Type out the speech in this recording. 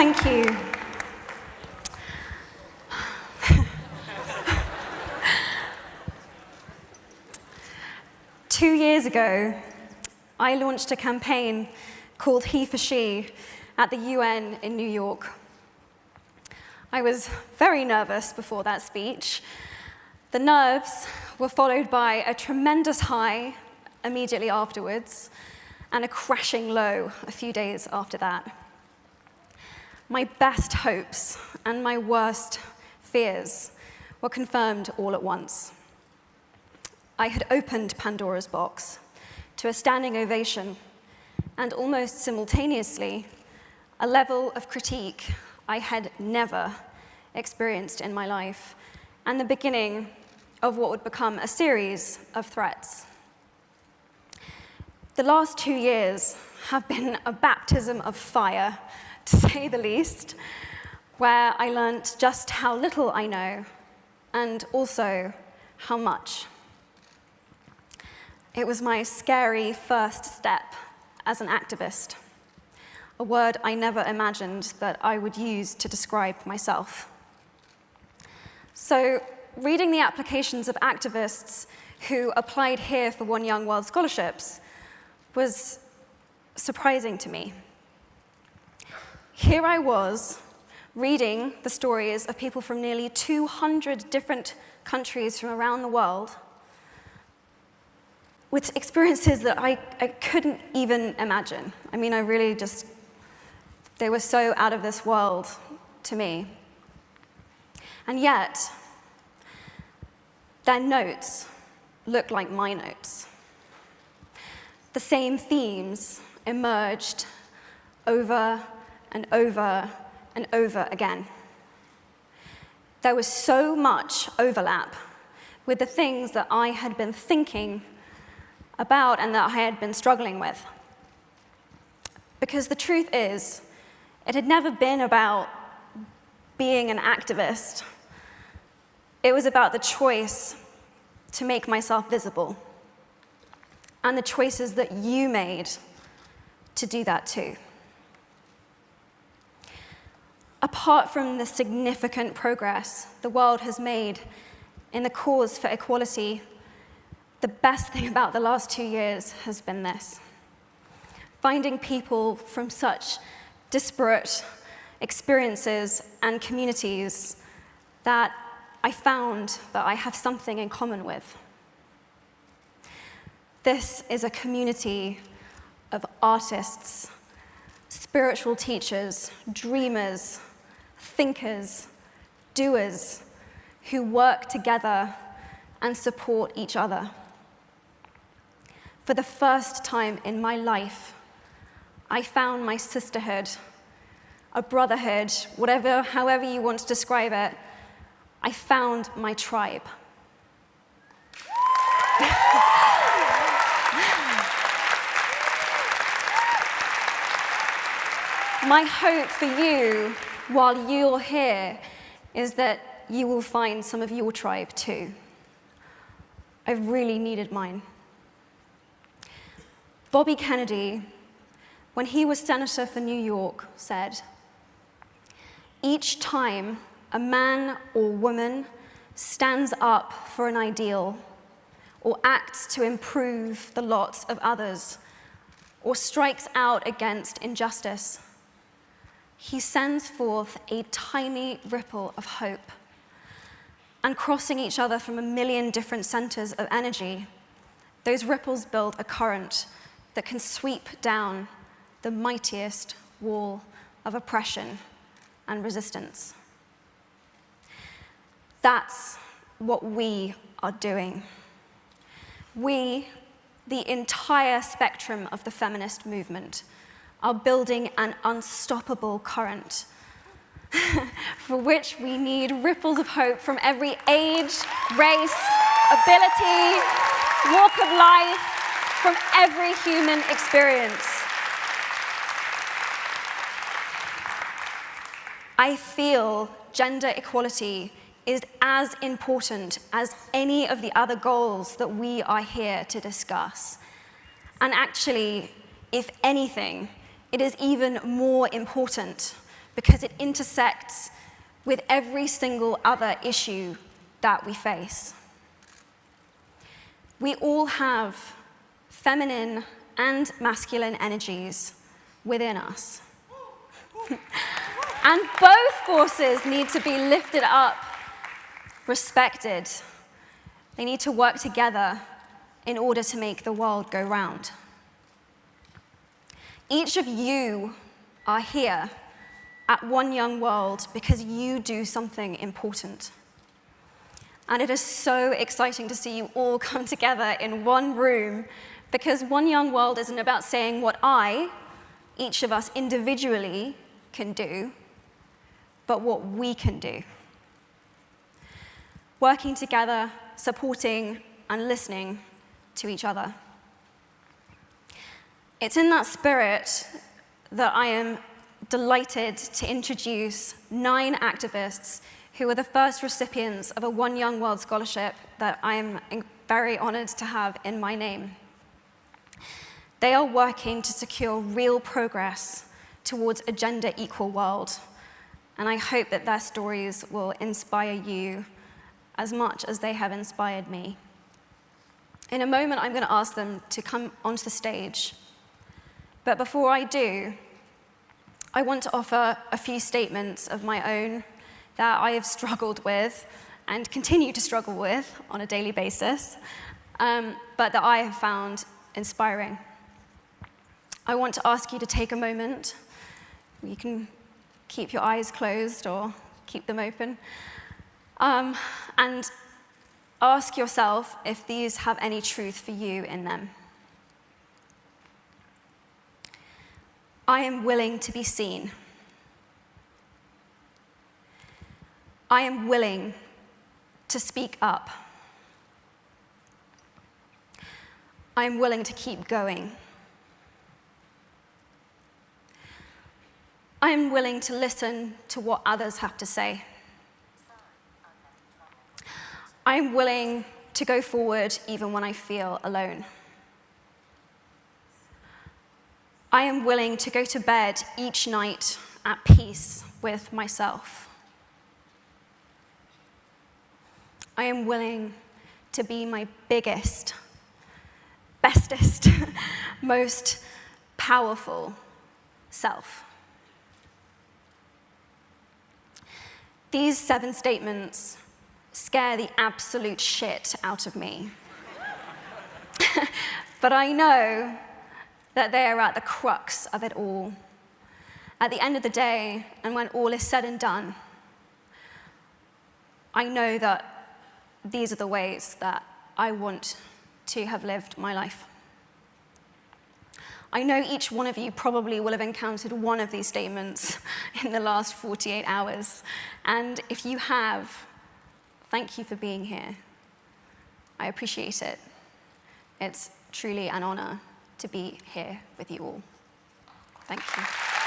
Thank you. Two years ago, I launched a campaign called He for She at the UN in New York. I was very nervous before that speech. The nerves were followed by a tremendous high immediately afterwards and a crashing low a few days after that. My best hopes and my worst fears were confirmed all at once. I had opened Pandora's box to a standing ovation and almost simultaneously a level of critique I had never experienced in my life, and the beginning of what would become a series of threats. The last 2 years have been a baptism of fire, to say the least, where I learnt just how little I know and also how much. It was my scary first step as an activist, a word I never imagined that I would use to describe myself. So, reading the applications of activists who applied here for One Young World Scholarships was surprising to me. Here I was, reading the stories of people from nearly 200 different countries from around the world, with experiences that I couldn't even imagine. I mean, they were so out of this world to me. And yet, their notes looked like my notes. The same themes emerged over and over and over again. There was so much overlap with the things that I had been thinking about and that I had been struggling with. Because the truth is, it had never been about being an activist. It was about the choice to make myself visible, and the choices that you made to do that too. Apart from the significant progress the world has made in the cause for equality, the best thing about the last 2 years has been this: finding people from such disparate experiences and communities that I found that I have something in common with. This is a community of artists, spiritual teachers, dreamers, thinkers, doers, who work together and support each other. For the first time in my life, I found my sisterhood, a brotherhood, however you want to describe it. I found my tribe. My hope for you, while you're here, is that you will find some of your tribe too. I really needed mine. Bobby Kennedy, when he was senator for New York, said, "Each time a man or woman stands up for an ideal, or acts to improve the lots of others, or strikes out against injustice, he sends forth a tiny ripple of hope. And crossing each other from a million different centers of energy, those ripples build a current that can sweep down the mightiest wall of oppression and resistance." That's what we are doing. We, the entire spectrum of the feminist movement, are building an unstoppable current for which we need ripples of hope from every age, race, ability, walk of life, from every human experience. I feel gender equality is as important as any of the other goals that we are here to discuss. And actually, if anything, it is even more important because it intersects with every single other issue that we face. We all have feminine and masculine energies within us. And both forces need to be lifted up, respected. They need to work together in order to make the world go round. Each of you are here at One Young World because you do something important. And it is so exciting to see you all come together in one room, because One Young World isn't about saying what each of us individually, can do, but what we can do. Working together, supporting, and listening to each other. It's in that spirit that I am delighted to introduce 9 activists who are the first recipients of a One Young World scholarship that I am very honored to have in my name. They are working to secure real progress towards a gender-equal world, and I hope that their stories will inspire you as much as they have inspired me. In a moment, I'm going to ask them to come onto the stage, but before I do, I want to offer a few statements of my own that I have struggled with and continue to struggle with on a daily basis, but that I have found inspiring. I want to ask you to take a moment. You can keep your eyes closed or keep them open, and ask yourself if these have any truth for you in them. I am willing to be seen. I am willing to speak up. I am willing to keep going. I am willing to listen to what others have to say. I am willing to go forward even when I feel alone. I am willing to go to bed each night at peace with myself. I am willing to be my biggest, bestest, most powerful self. These 7 statements scare the absolute shit out of me. But I know that they are at the crux of it all. At the end of the day, and when all is said and done, I know that these are the ways that I want to have lived my life. I know each one of you probably will have encountered one of these statements in the last 48 hours. And if you have, thank you for being here. I appreciate it. It's truly an honor to be here with you all. Thank you.